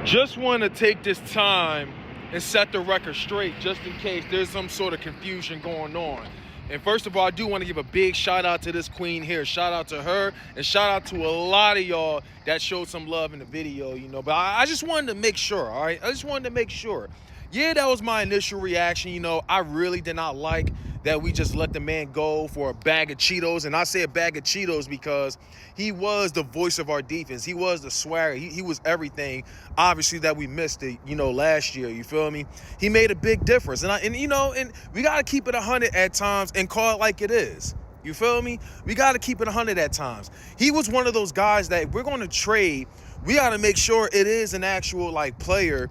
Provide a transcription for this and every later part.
Just want to take this time and set the record straight just in case there's some sort of confusion going on. And first of all, I do want to give a big shout out to this queen here. Shout out to her and shout out to a lot of y'all that showed some love in the video, you know. But I just wanted to make sure, all right? I just wanted to make sure. Yeah, that was my initial reaction, you know. I really did not like that we just let the man go for a bag of Cheetos. And I say a bag of Cheetos because he was the voice of our defense. He was the swagger. He was everything, obviously, that we missed it, you know, last year. You feel me? He made a big difference. And you know, and we got to keep it 100 at times and call it like it is. You feel me? We got to keep it 100 at times. He was one of those guys that if we're going to trade, we got to make sure it is an actual, like, player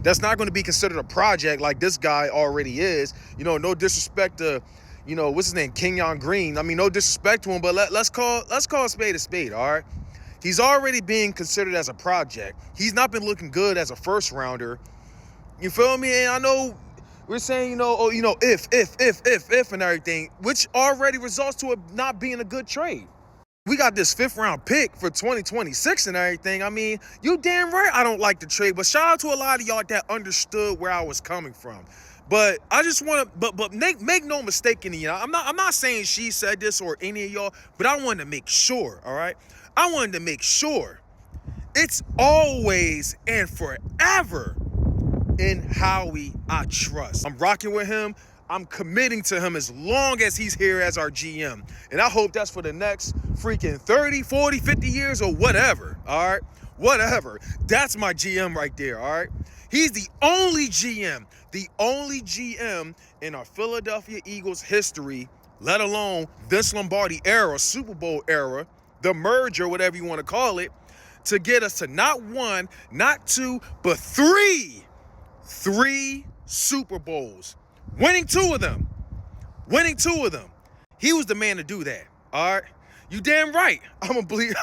that's not going to be considered a project like this guy already is. You know, no disrespect to, you know, what's his name, Kenyon Green. I mean, no disrespect to him, but let's call a spade, all right? He's already being considered as a project. He's not been looking good as a first rounder. You feel me? And I know we're saying, you know, oh, you know, if and everything, which already results to it not being a good trade. We got this 5th round pick for 2026 and everything. I mean, you damn right I don't like the trade, but shout out to a lot of y'all that understood where I was coming from. But I just want to, but make no mistake in it. I'm not saying she said this or any of y'all, but I wanted to make sure, all right? I wanted to make sure it's always and forever In Howie I trust. I'm rocking with him. I'm committing to him as long as he's here as our GM. And I hope that's for the next freaking 30, 40, 50 years or whatever, all right? Whatever. That's my GM right there, all right? He's the only GM in our Philadelphia Eagles history, let alone Vince Lombardi era, Super Bowl era, the merger, whatever you want to call it, to get us to not one, not two, but three Super Bowls. Winning two of them. He was the man to do that, all right? You damn right. I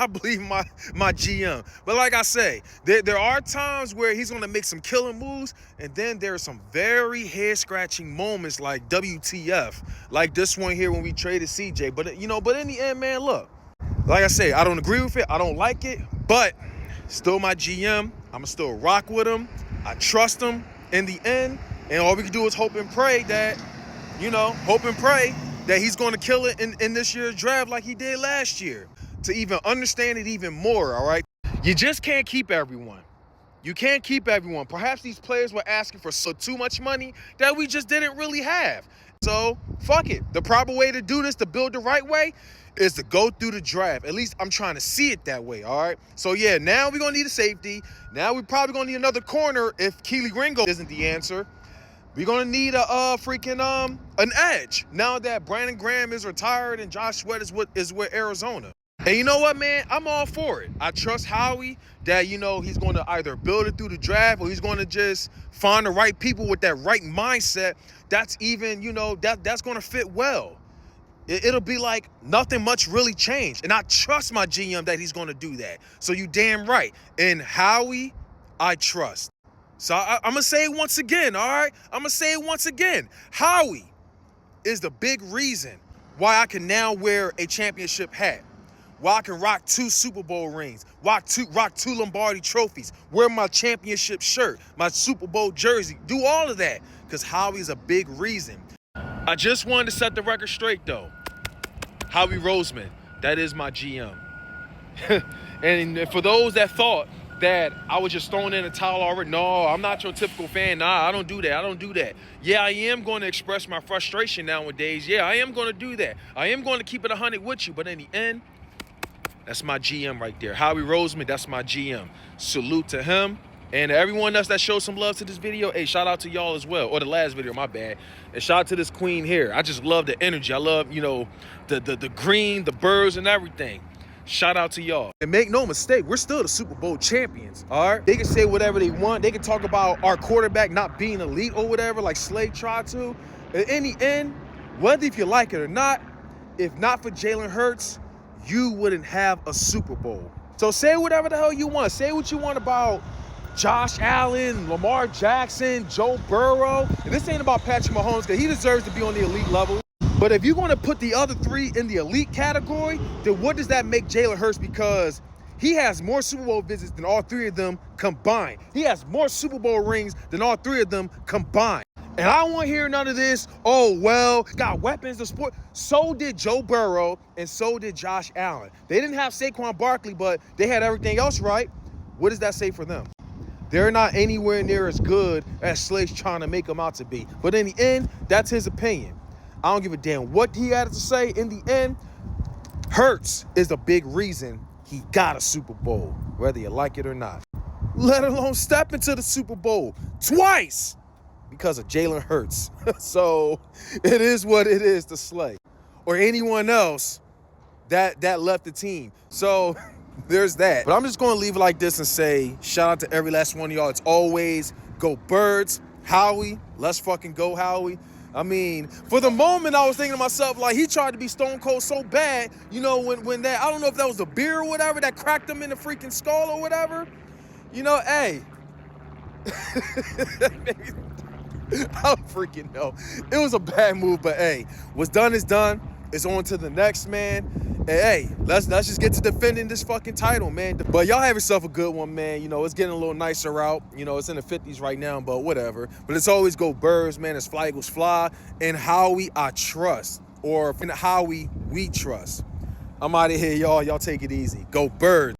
believe my GM. But like I say, there are times where he's going to make some killing moves, and then there are some very head-scratching moments like WTF, like this one here when we traded CJ. But, you know, but in the end, man, look, like I say, I don't agree with it. I don't like it, but still my GM. I'm going to still rock with him. I trust him in the end. And all we can do is hope and pray that, you know, that he's going to kill it in this year's draft like he did last year. To even understand it even more, all right? You just can't keep everyone. You can't keep everyone. Perhaps these players were asking for too much money that we just didn't really have. So, fuck it. The proper way to do this, to build the right way, is to go through the draft. At least I'm trying to see it that way, all right? So, yeah, now we're going to need a safety. Now we're probably going to need another corner if Keely Ringo isn't the answer. We're going to need an edge now that Brandon Graham is retired and Josh Sweat is with Arizona. And you know what, man? I'm all for it. I trust Howie that, you know, he's going to either build it through the draft or he's going to just find the right people with that right mindset that's even, you know, that's going to fit well. It'll be like nothing much really changed. And I trust my GM that he's going to do that. So you damn right. In Howie, I trust. So I'm going to say it once again, all right? I'm going to say it once again. Howie is the big reason why I can now wear a championship hat, why I can rock 2 Super Bowl rings, rock two Lombardi trophies, wear my championship shirt, my Super Bowl jersey, do all of that, because Howie's a big reason. I just wanted to set the record straight, though. Howie Roseman, that is my GM. And for those that thought that I was just throwing in a towel already, no, I'm not your typical fan. Nah, I don't do that. Yeah, I am going to express my frustration nowadays. Yeah, I am going to do that. I am going to keep it 100 with you. But in the end, that's my GM right there. Howie Roseman, that's my GM. Salute to him. And everyone else that showed some love to this video, hey, shout out to y'all as well. Or the last video, my bad. And shout out to this queen here. I just love the energy. I love, you know, the green, the birds, and everything. Shout out to y'all. And make no mistake, we're still the Super Bowl champions, all right? They can say whatever they want. They can talk about our quarterback not being elite or whatever, like Slade tried to. In the end, whether if you like it or not, if not for Jalen Hurts, you wouldn't have a Super Bowl. So say whatever the hell you want. Say what you want about Josh Allen, Lamar Jackson, Joe Burrow. And this ain't about Patrick Mahomes, because he deserves to be on the elite level. But if you're going to put the other 3 in the elite category, then what does that make Jalen Hurts? Because He has more Super Bowl visits than all three of them combined. He has more Super Bowl rings than all three of them combined. And I don't want to hear none of this, oh, well, got weapons to sport. So did Joe Burrow, and so did Josh Allen. They didn't have Saquon Barkley, but they had everything else right. What does that say for them? They're not anywhere near as good as Slate's trying to make them out to be. But in the end, that's his opinion. I don't give a damn what he had to say. In the end, Hurts is a big reason he got a Super Bowl, whether you like it or not. Let alone step into the Super Bowl twice because of Jalen Hurts. So it is what it is to Slay or anyone else that left the team. So there's that. But I'm just going to leave it like this and say shout out to every last one of y'all. It's always go Birds, Howie. Let's fucking go, Howie. I mean, for the moment, I was thinking to myself, like, he tried to be Stone Cold so bad, you know, when that, I don't know if that was the beer or whatever that cracked him in the freaking skull or whatever. You know, hey. I don't freaking know. It was a bad move, but hey, what's done is done. It's on to the next, man. And hey, let's just get to defending this fucking title, man. But y'all have yourself a good one, man. You know, it's getting a little nicer out. You know, it's in the 50s right now, but whatever. But it's always go Birds, man. It's Fly Eagles Fly. And Howie I trust. Or Howie we trust. I'm out of here, y'all. Y'all take it easy. Go Birds.